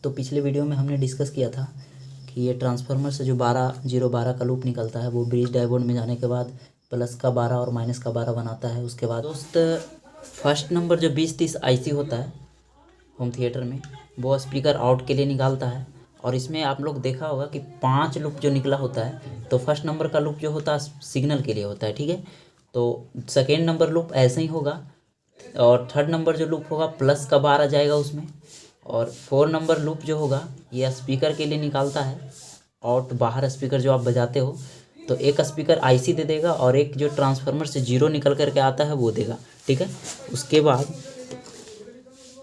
तो पिछले वीडियो में हमने डिस्कस किया था कि ये ट्रांसफार्मर से जो 12 का लूप निकलता है वो ब्रिज डायोड में जाने के बाद प्लस का 12 और माइनस का 12 बनाता है। उसके बाद दोस्त फर्स्ट नंबर जो 2030 आईसी होता है होम थिएटर में, वो स्पीकर आउट के लिए निकालता है। और इसमें आप लोग देखा होगा कि 5 लूप जो निकला होता है, तो फर्स्ट नंबर का लूप जो होता है सिग्नल के लिए होता है, ठीक है। तो सेकेंड नंबर लूप ऐसे ही होगा, और थर्ड नंबर जो लूप होगा प्लस का 12 जाएगा उसमें, और 4 नंबर लूप जो होगा ये स्पीकर के लिए निकालता है। आउट बाहर स्पीकर जो आप बजाते हो, तो एक स्पीकर आईसी दे देगा और एक जो ट्रांसफार्मर से 0 निकल करके आता है वो देगा, ठीक है।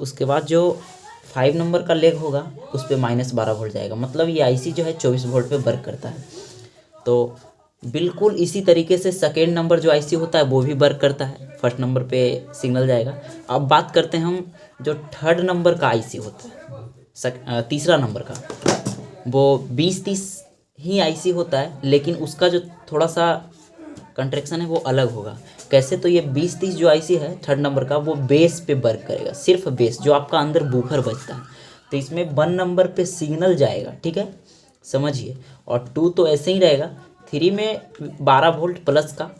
उसके बाद जो 5 नंबर का लेग होगा उस पर -12 वोल्ट जाएगा। मतलब ये आईसी जो है 24 वोल्ट पे वर्क करता है। तो बिल्कुल इसी तरीके से सेकेंड नंबर जो आईसी होता है वो भी वर्क करता है, फर्स्ट नंबर पे सिग्नल जाएगा। अब बात करते हैं हम जो थर्ड नंबर का आईसी होता है, तीसरा नंबर का, वो 2030 ही आईसी होता है, लेकिन उसका जो थोड़ा सा कंट्रैक्शन है वो अलग होगा। कैसे? तो ये 2030 जो आईसी है थर्ड नंबर का, वो बेस पे वर्क करेगा, सिर्फ बेस, जो आपका अंदर बूफर बजता है। तो इसमें 1 नंबर पे सिग्नल जाएगा, ठीक है, समझिए। और 2 तो ऐसे ही रहेगा। 3 में 12 वोल्ट प्लस का,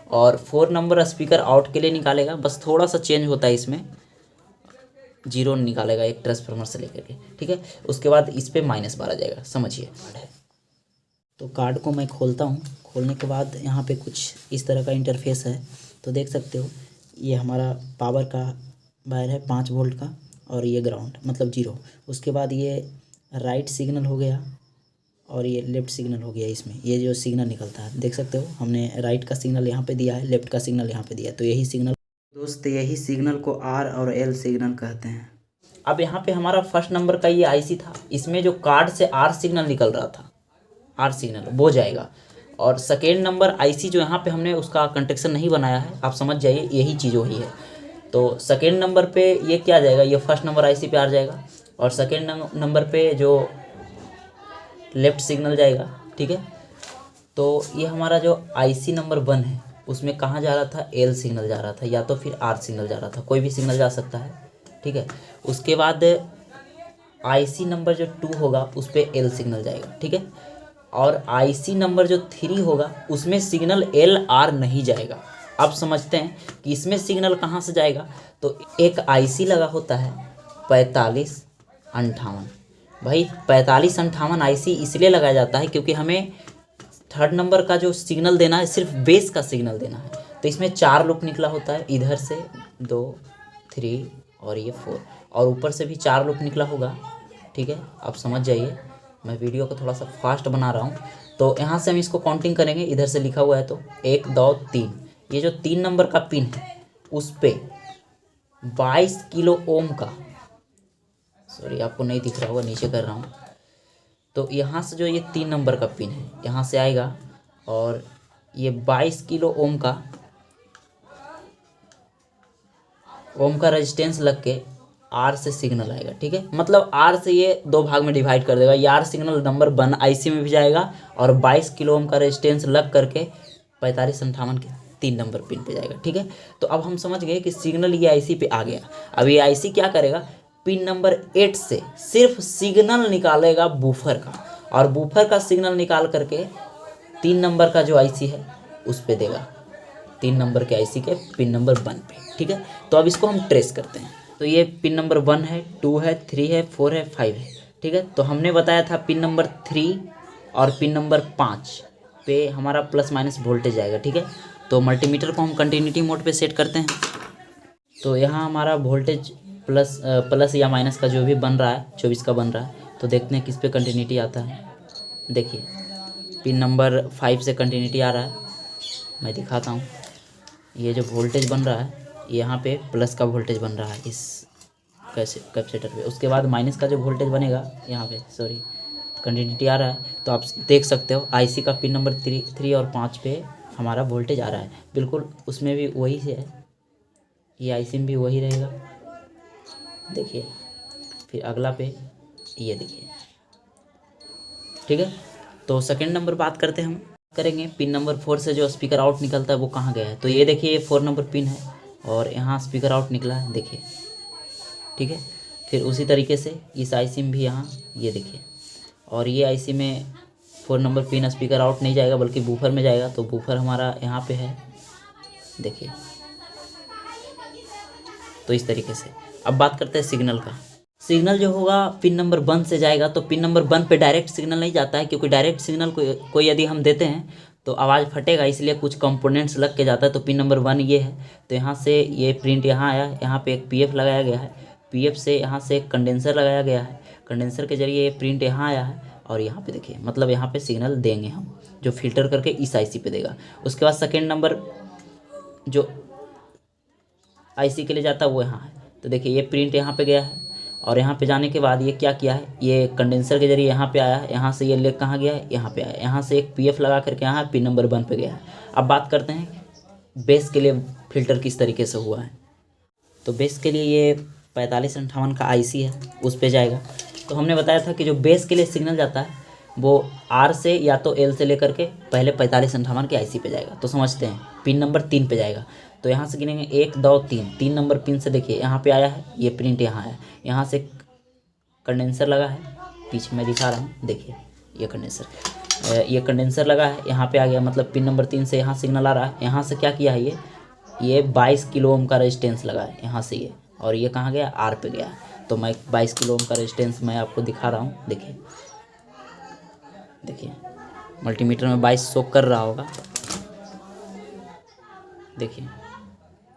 और 4 नंबर स्पीकर आउट के लिए निकालेगा, बस थोड़ा सा चेंज होता है इसमें, 0 निकालेगा एक ट्रांसफार्मर से लेकर के, ठीक है। उसके बाद इस पर -12 जाएगा, समझिए। तो कार्ड को मैं खोलता हूँ। खोलने के बाद यहाँ पे कुछ इस तरह का इंटरफेस है, तो देख सकते हो ये हमारा पावर का वायर है 5 वोल्ट का, और ये ग्राउंड मतलब 0। उसके बाद ये राइट सिग्नल हो गया और ये लेफ़्ट सिग्नल हो गया। इसमें ये जो सिग्नल निकलता है देख सकते हो, हमने राइट का सिग्नल यहाँ पे दिया है, लेफ़्ट का सिग्नल यहाँ पे दिया है। तो यही सिग्नल दोस्त, यही सिग्नल को R और L सिग्नल कहते हैं। अब यहाँ पे हमारा फर्स्ट नंबर का ये आईसी था, इसमें जो कार्ड से R सिग्नल निकल रहा था, R सिग्नल वो जाएगा। और सेकेंड नंबर आईसी जो यहाँ पे हमने उसका कंटेक्शन नहीं बनाया है, आप समझ जाइए, यही चीज़ वही है। तो सेकेंड नंबर पे ये क्या जाएगा, ये फर्स्ट नंबर आईसी पे आ जाएगा, और सेकेंड नंबर पे जो लेफ़्ट सिग्नल जाएगा, ठीक है। तो ये हमारा जो आईसी नंबर 1 है उसमें कहाँ जा रहा था, एल सिग्नल जा रहा था, या तो फिर आर सिग्नल जा रहा था, कोई भी सिग्नल जा सकता है, ठीक है। उसके बाद आईसी नंबर जो 2 होगा उस पर एल सिग्नल जाएगा, ठीक है। और आईसी नंबर जो 3 होगा उसमें सिग्नल एल आर नहीं जाएगा। अब समझते हैं कि इसमें सिग्नल कहाँ से जाएगा। तो एक आईसी लगा होता है 4558। भाई 4558 आईसी इसलिए लगाया जाता है क्योंकि हमें थर्ड नंबर का जो सिग्नल देना है सिर्फ बेस का सिग्नल देना है। तो इसमें 4 लूप निकला होता है, इधर से 2 3 और ये 4, और ऊपर से भी 4 लूप निकला होगा, ठीक है। आप समझ जाइए, मैं वीडियो को थोड़ा सा फास्ट बना रहा हूँ। तो यहाँ से हम इसको काउंटिंग करेंगे, इधर से लिखा हुआ है तो 1 2 3। ये जो 3 नंबर का पिन है उस पर 22 किलो ओम का, सॉरी आपको नहीं दिख रहा होगा, नीचे कर रहा हूँ। तो यहाँ से जो ये 3 नंबर का पिन है यहाँ से आएगा, और ये 22 किलो ओम का रेजिस्टेंस लग के आर से सिग्नल आएगा, ठीक है। मतलब आर से ये 2 भाग में डिवाइड कर देगा। ये आर सिग्नल नंबर 1 आईसी में भी जाएगा, और 22 किलो ओम का रेजिस्टेंस लग करके 4558 के 3 नंबर पिन पे जाएगा, ठीक है। तो अब हम समझ गए कि सिग्नल ये आईसी पे आ गया। अब ये आईसी क्या करेगा, पिन नंबर 8 से सिर्फ सिग्नल निकालेगा बूफर का, और बूफर का सिग्नल निकाल करके 3 नंबर का जो आईसी है उस पे देगा, 3 नंबर के आईसी के पिन नंबर 1 पे, ठीक है। तो अब इसको हम ट्रेस करते हैं। तो ये पिन नंबर 1 है, 2 है, 3 है, 4 है, 5 है, ठीक है। तो हमने बताया था पिन नंबर 3 और पिन नंबर 5 पे हमारा प्लस माइनस वोल्टेज आएगा, ठीक है। तो मल्टीमीटर को हम कंटिन्यूटी मोड पे सेट करते हैं। तो यहाँ हमारा वोल्टेज प्लस या माइनस का जो भी बन रहा है 24 का बन रहा है। तो देखते हैं किस पे कंटिन्यूटी आता है। देखिए पिन नंबर 5 से कंटिन्यूटी आ रहा है, मैं दिखाता हूँ। ये जो वोल्टेज बन रहा है यहाँ पे प्लस का वोल्टेज बन रहा है इस कैपेसिटर पे। उसके बाद माइनस का जो वोल्टेज बनेगा यहाँ पे, सॉरी, कंटिन्यूटी आ रहा है। तो आप देख सकते हो आईसी का पिन नंबर 3 और 5 पे हमारा वोल्टेज आ रहा है, बिल्कुल उसमें भी वही से है, ये आईसी में भी वही रहेगा। देखिए फिर अगला पे ये देखिए, ठीक है। तो सेकंड नंबर बात करते हैं, हम करेंगे पिन नंबर 4 से जो स्पीकर आउट निकलता है वो कहाँ गया है। तो ये देखिए ये 4 नंबर पिन है, और यहाँ स्पीकर आउट निकला है, देखिए, ठीक है। फिर उसी तरीके से इस आईसी में भी यहाँ ये देखिए, और ये आईसी में 4 नंबर पिन स्पीकर आउट नहीं जाएगा बल्कि बूफर में जाएगा। तो बूफर हमारा यहाँ पे है देखिए। तो इस तरीके से अब बात करते हैं सिग्नल का। सिग्नल जो होगा पिन नंबर 1 से जाएगा। तो पिन नंबर 1 पे डायरेक्ट सिग्नल नहीं जाता है, क्योंकि डायरेक्ट सिग्नल को यदि हम देते हैं तो आवाज़ फटेगा, इसलिए कुछ कंपोनेंट्स लग के जाता है। तो पिन नंबर 1 ये है। तो यहाँ से ये प्रिंट यहाँ आया, यहाँ पे एक पीएफ लगाया गया है, पीएफ से यहाँ से एक कंडेंसर लगाया गया है, कंडेंसर के जरिए ये प्रिंट यहाँ आया है, और यहाँ पे देखिए मतलब यहाँ पे सिग्नल देंगे हम, जो फिल्टर करके इस आईसी पे देगा। उसके बाद सेकेंड नंबर जो आईसी के लिए जाता है वो यहाँ है। तो देखिए ये प्रिंट यहाँ पे गया है, और यहाँ पे जाने के बाद ये क्या किया है, ये कंडेंसर के जरिए यहाँ पे आया है, यहाँ से ये लेग कहाँ गया है, यहाँ पे आया है, यहाँ से एक पीएफ लगा करके यहाँ पिन नंबर 1 पे गया है। अब बात करते हैं बेस के लिए फिल्टर किस तरीके से हुआ है। तो बेस के लिए ये 4558 का आईसी है, उस पे जाएगा। तो हमने बताया था कि जो बेस के लिए सिग्नल जाता है वो आर से या तो एल से लेकर के पहले 4558 के आईसी पे जाएगा। तो समझते हैं पिन नंबर 3 पे जाएगा। तो यहाँ से गिनेंगे 1 2 3, 3 नंबर पिन से देखिए यहाँ पे आया है, ये प्रिंट यहाँ है, यहाँ से कंडेंसर लगा है, पीछे मैं दिखा रहा हूँ देखिए ये कंडेंसर लगा है, यहाँ पे आ गया, मतलब पिन नंबर 3 से यहाँ सिग्नल आ रहा है। यहाँ से क्या किया है, ये 22 किलो ओम का रेजिस्टेंस लगा है यहाँ से ये, और ये कहाँ गया, आर पे गया। तो मैं 22 किलो ओम का रेजिस्टेंस मैं आपको दिखा रहा हूँ, देखिए मल्टीमीटर में 22 शो कर रहा होगा, देखिए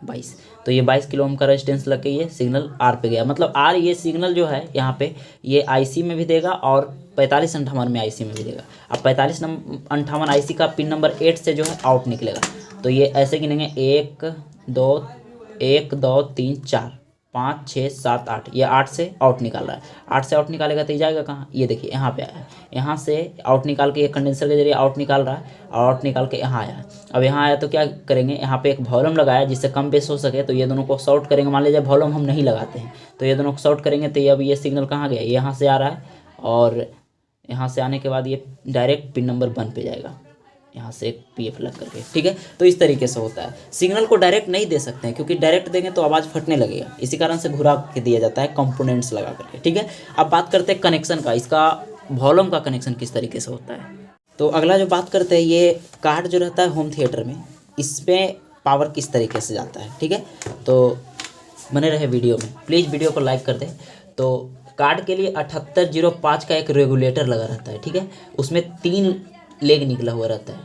22। तो ये 22 किलो ओम का रेजिस्टेंस लग के ये सिग्नल आर पे गया। मतलब आर ये सिग्नल जो है यहाँ पे ये आईसी में भी देगा और 4558 में आईसी में भी देगा। अब 4558 आईसी का पिन नंबर 8 से जो है आउट निकलेगा। तो ये ऐसे गिनेंगे 1 2 3 4 5 6 7 8, ये 8 से आउट निकाल रहा है। 8 से आउट निकालेगा तो ये जाएगा कहाँ, ये देखिए यहाँ पे आया है, यहाँ से आउट निकाल के ये कंडेंसर के जरिए आउट निकाल रहा है, और आउट निकाल के यहाँ आया है। अब यहाँ आया तो क्या करेंगे, यहाँ पे एक वॉल्यूम लगाया जिससे कम बेस हो सके, तो ये दोनों को शॉर्ट करेंगे। मान लीजिए वॉल्यूम हम नहीं लगाते हैं तो ये दोनों को शॉर्ट करेंगे, तो ये अब ये सिग्नल कहाँ गया, यहाँ से आ रहा है, और यहाँ से आने के बाद ये डायरेक्ट पिन नंबर 1 पे जाएगा, यहाँ से एक पीएफ लग करके, ठीक है। तो इस तरीके से होता है। सिग्नल को डायरेक्ट नहीं दे सकते हैं, क्योंकि डायरेक्ट देंगे तो आवाज़ फटने लगेगा, इसी कारण से घुरा के दिया जाता है कंपोनेंट्स लगा करके, ठीक है। अब बात करते हैं कनेक्शन का, इसका वॉल्यूम का कनेक्शन किस तरीके से होता है। तो अगला जो बात करते हैं, ये कार्ड जो रहता है होम थिएटर में, इसमें पावर किस तरीके से जाता है, ठीक है। तो बने रहे वीडियो में, प्लीज़ वीडियो को लाइक कर दें। तो कार्ड के लिए 7805 का एक रेगुलेटर लगा रहता है, ठीक है। उसमें 3 लेग निकला हुआ रहता है।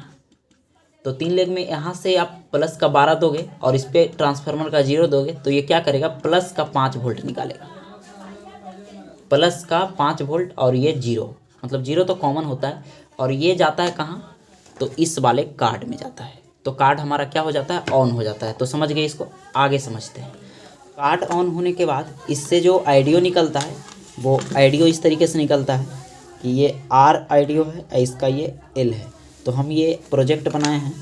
तो 3 लेग में यहाँ से आप प्लस का 12 दोगे और इस पर ट्रांसफार्मर का 0 दोगे, तो ये क्या करेगा, प्लस का 5 वोल्ट निकालेगा, प्लस का 5 वोल्ट, और ये 0, मतलब 0 तो कॉमन होता है। और ये जाता है कहाँ, तो इस वाले कार्ड में जाता है। तो कार्ड हमारा क्या हो जाता है, ऑन हो जाता है। तो समझ गए, इसको आगे समझते हैं। कार्ड ऑन होने के बाद इससे जो आईडियो निकलता है, वो आईडियो इस तरीके से निकलता है कि ये आर आईडियो है, इसका ये एल है। तो हम ये प्रोजेक्ट बनाए हैं,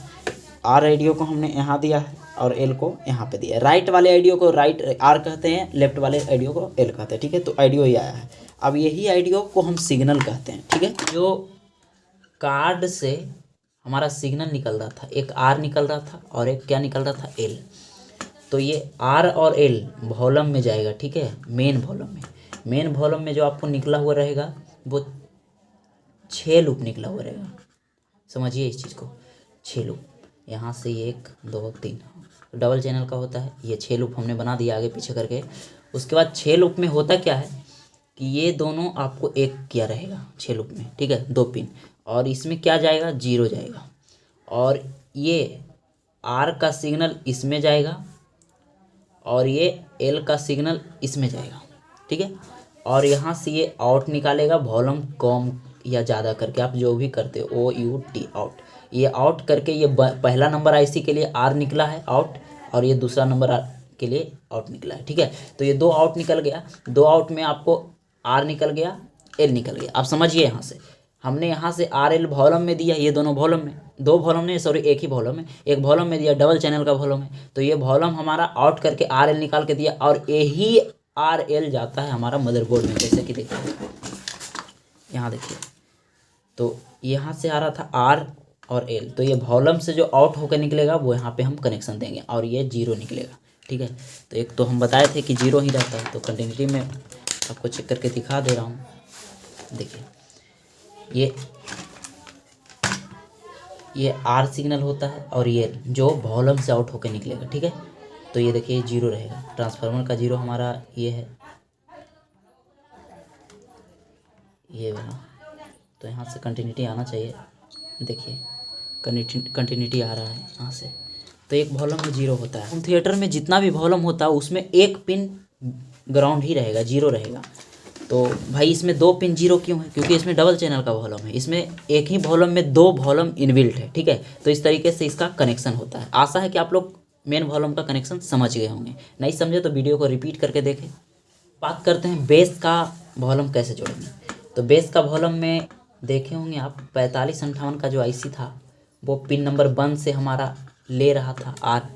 आर आईडियो को हमने यहाँ दिया है और एल को यहाँ पे दिया है। राइट वाले आईडियो को राइट आर कहते हैं, लेफ्ट वाले आईडियो को एल कहते हैं, ठीक है। तो आईडियो ये आया है। अब यही आईडियो को हम सिग्नल कहते हैं, ठीक है। जो कार्ड से हमारा सिग्नल निकल रहा था, एक आर निकल रहा था और एक क्या निकल रहा था, एल। तो ये आर और एल वॉल्यूम में जाएगा, ठीक है, मेन वॉल्यूम में। मेन वॉल्यूम में जो आपको निकला हुआ रहेगा वो 6 लूप निकला हुआ रहेगा। समझिए इस चीज़ को, 6 लूप, यहाँ से 1 2 3 डबल चैनल का होता है। ये 6 लूप हमने बना दिया आगे पीछे करके। उसके बाद 6 लूप में होता क्या है कि ये दोनों आपको एक किया रहेगा 6 लूप में, ठीक है, 2 पिन। और इसमें क्या जाएगा, 0 जाएगा, और ये आर का सिग्नल इसमें जाएगा और ये एल का सिग्नल इसमें जाएगा, ठीक है। और यहाँ से ये आउट निकालेगा, वॉल्यूम कम या ज़्यादा करके, आप जो भी करते हो, OUT आउट। ये आउट करके ये पहला नंबर आईसी के लिए आर निकला है आउट, और ये दूसरा नंबर के लिए आउट निकला है, ठीक है। तो ये 2 आउट निकल गया, 2 आउट में आपको आर निकल गया, एल निकल गया। आप समझिए, यहाँ से हमने यहाँ से आर एल वॉल्यूम में दिया, ये दोनों वॉल्यूम में, 2 वॉल्यूम नहीं, सॉरी, एक ही वॉल्यूम में, एक वॉल्यूम में दिया, डबल चैनल का वॉल्यूम है। तो ये वॉल्यूम हमारा आउट करके आर एल निकाल के दिया, और यही आर एल जाता है हमारा मदरबोर्ड में। जैसे कि देखिए, यहाँ देखिए, तो यहाँ से आ रहा था आर और एल, तो ये वॉल्यूम से जो आउट होकर निकलेगा वो यहाँ पे हम कनेक्शन देंगे, और ये 0 निकलेगा, ठीक है। तो एक तो हम बताए थे कि 0 ही रहता है, तो कंटिन्यूटी में आपको चेक करके दिखा दे रहा हूँ। देखिए ये आर सिग्नल होता है और ये जो वॉल्यूम से आउट होकर निकलेगा, ठीक है। तो ये देखिए जीरो रहेगा, ट्रांसफार्मर का जीरो हमारा ये है, ये वाला। तो यहाँ से कंटिन्यूटी आना चाहिए, देखिए कंटिन्यूटी आ रहा है यहाँ से। तो एक वॉल्यूम में जीरो होता है। होम थिएटर में जितना भी वॉल्यूम होता है उसमें एक पिन ग्राउंड ही रहेगा, जीरो रहेगा। तो भाई इसमें 2 पिन जीरो क्यों है? क्योंकि इसमें डबल चैनल का वॉल्यूम है, इसमें एक ही वॉल्यूम में 2 वॉल्यूम इनबिल्ट है, ठीक है। तो इस तरीके से इसका कनेक्शन होता है। आशा है कि आप लोग मेन वॉल्यूम का कनेक्शन समझ गए होंगे। नहीं समझे तो वीडियो को रिपीट करके देखें। बात करते हैं बेस का वॉल्यूम कैसे जोड़ेंगे। तो बेस का वॉल्यूम में देखे होंगे आप 4558 का जो आईसी था वो पिन नंबर 1 से हमारा ले रहा था आर,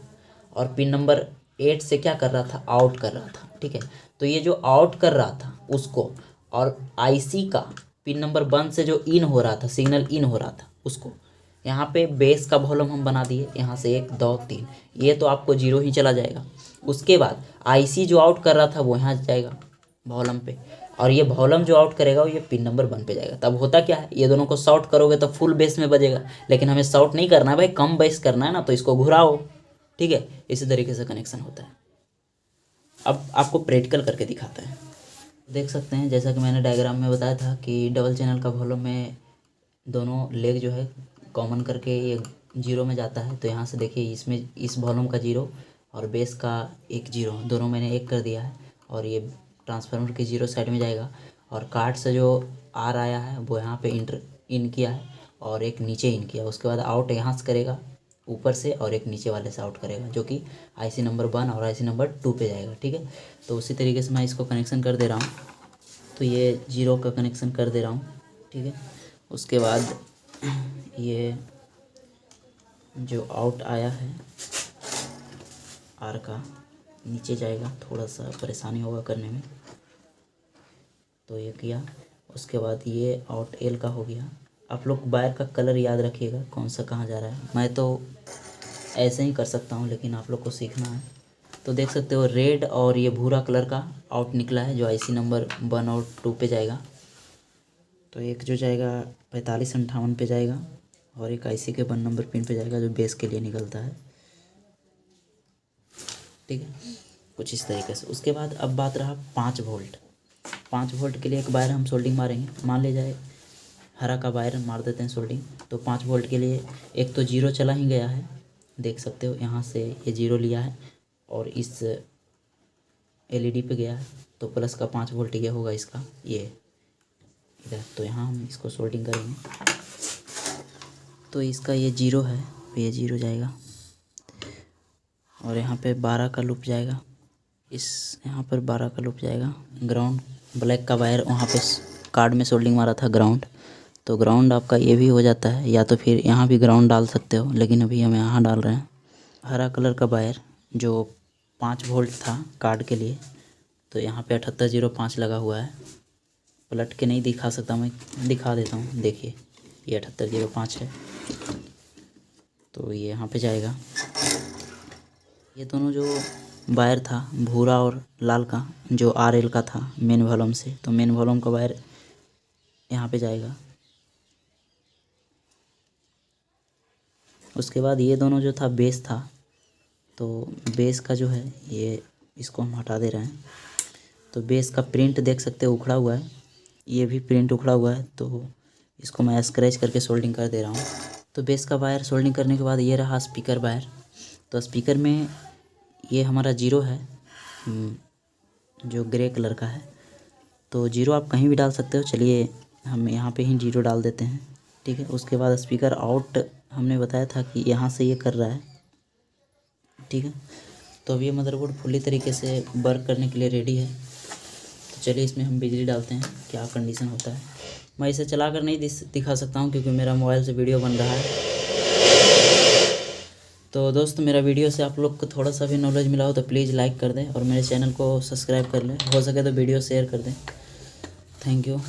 और पिन नंबर 8 से क्या कर रहा था? आउट कर रहा था, ठीक है। तो ये जो आउट कर रहा था उसको, और आईसी का पिन नंबर 1 से जो इन हो रहा था, सिग्नल इन हो रहा था उसको, यहाँ पे बेस का वॉल्यूम हम बना दिए। यहाँ से 1 2 3, ये तो आपको जीरो ही चला जाएगा। उसके बाद आईसी जो आउट कर रहा था वो यहाँ जाएगा वॉल्यूम पे, और ये वॉल्यूम जो आउट करेगा वो ये पिन नंबर 1 पे जाएगा। तब होता क्या है, ये दोनों को शॉर्ट करोगे तो फुल बेस में बजेगा, लेकिन हमें शॉर्ट नहीं करना है भाई, कम बेस करना है ना, तो इसको घुराओ, ठीक है। इसी तरीके से कनेक्शन होता है। अब आपको प्रैक्टिकल करके दिखाते हैं। देख सकते हैं जैसा कि मैंने डायग्राम में बताया था कि डबल चैनल का वॉल्यूम में दोनों लेग जो है कॉमन करके ये जीरो में जाता है। तो यहाँ से देखिए इसमें इस वॉल्यूम का जीरो और बेस का एक जीरो, दोनों मैंने एक कर दिया है, और ये ट्रांसफार्मर के जीरो साइड में जाएगा। और कार्ड से जो आर आया है वो यहाँ पे इन किया है और एक नीचे इन किया। उसके बाद आउट यहाँ से करेगा ऊपर से, और एक नीचे वाले से आउट करेगा, जो कि आईसी नंबर 1 और आईसी नंबर 2 पे जाएगा, ठीक है। तो उसी तरीके से मैं इसको कनेक्शन कर दे रहा हूँ। तो ये जीरो का कनेक्शन कर दे रहा हूँ, ठीक है। उसके बाद ये जो आउट आया है आर का नीचे जाएगा, थोड़ा सा परेशानी होगा करने में, तो ये किया। उसके बाद ये आउट एल का हो गया। आप लोग वायर का कलर याद रखिएगा कौन सा कहाँ जा रहा है। मैं तो ऐसे ही कर सकता हूँ, लेकिन आप लोग को सीखना है। तो देख सकते हो रेड और ये भूरा कलर का आउट निकला है, जो आईसी नंबर 1 और 2 पे जाएगा। तो एक जो जाएगा 4558 पे जाएगा, और एक आईसी के 1 नंबर पिन पे जाएगा जो बेस के लिए निकलता है, ठीक है। कुछ इस तरीके से। उसके बाद अब बात रहा 5 वोल्ट। 5 वोल्ट के लिए एक वायर हम सोल्डिंग मारेंगे। मान ले जाए हरा का वायर मार देते हैं सोल्डिंग। तो 5 वोल्ट के लिए एक तो जीरो चला ही गया है, देख सकते हो यहाँ से ये जीरो लिया है और इस एलईडी पे गया है, तो प्लस का 5 वोल्ट ये होगा इसका, ये इधर। तो यहाँ हम इसको सोल्डिंग करेंगे। तो इसका ये जीरो है, तो ये जीरो जाएगा, और यहाँ पे 12 का लूप जाएगा, इस यहाँ पर 12 का लूप जाएगा। ग्राउंड ब्लैक का वायर वहाँ पे कार्ड में सोल्डिंग मारा था ग्राउंड, तो ग्राउंड आपका ये भी हो जाता है, या तो फिर यहाँ भी ग्राउंड डाल सकते हो, लेकिन अभी हम यहाँ डाल रहे हैं। हरा कलर का वायर जो 5 वोल्ट था कार्ड के लिए, तो यहाँ पे 7805 लगा हुआ है। पलट के नहीं दिखा सकता, मैं दिखा देता हूँ, देखिए ये 7805 है। तो ये यहाँ पे जाएगा। ये दोनों जो वायर था भूरा और लाल का, जो आरएल का था मेन वॉल्यूम से, तो मेन वॉल्यूम का वायर यहाँ पे जाएगा। उसके बाद ये दोनों जो था बेस था, तो बेस का जो है ये इसको हम हटा दे रहे हैं। तो बेस का प्रिंट देख सकते हो उखड़ा हुआ है, ये भी प्रिंट उखड़ा हुआ है, तो इसको मैं स्क्रैच करके सोल्डिंग कर दे रहा हूँ। तो बेस का वायर सोल्डिंग करने के बाद ये रहा स्पीकर वायर। तो स्पीकर में ये हमारा जीरो है जो ग्रे कलर का है, तो जीरो आप कहीं भी डाल सकते हो। चलिए हम यहाँ पे ही जीरो डाल देते हैं, ठीक है। उसके बाद स्पीकर आउट हमने बताया था कि यहाँ से ये कर रहा है, ठीक है। तो अब ये मदरबोर्ड फुल्ली तरीके से वर्क करने के लिए रेडी है। तो चलिए इसमें हम बिजली डालते हैं, क्या कंडीशन होता है। मैं इसे चला कर नहीं दिखा सकता हूँ क्योंकि मेरा मोबाइल से वीडियो बन रहा है। तो दोस्त मेरा वीडियो से आप लोग को थोड़ा सा भी नॉलेज मिला हो तो प्लीज़ लाइक कर दें और मेरे चैनल को सब्सक्राइब कर लें, हो सके तो वीडियो शेयर कर दें। Thank you.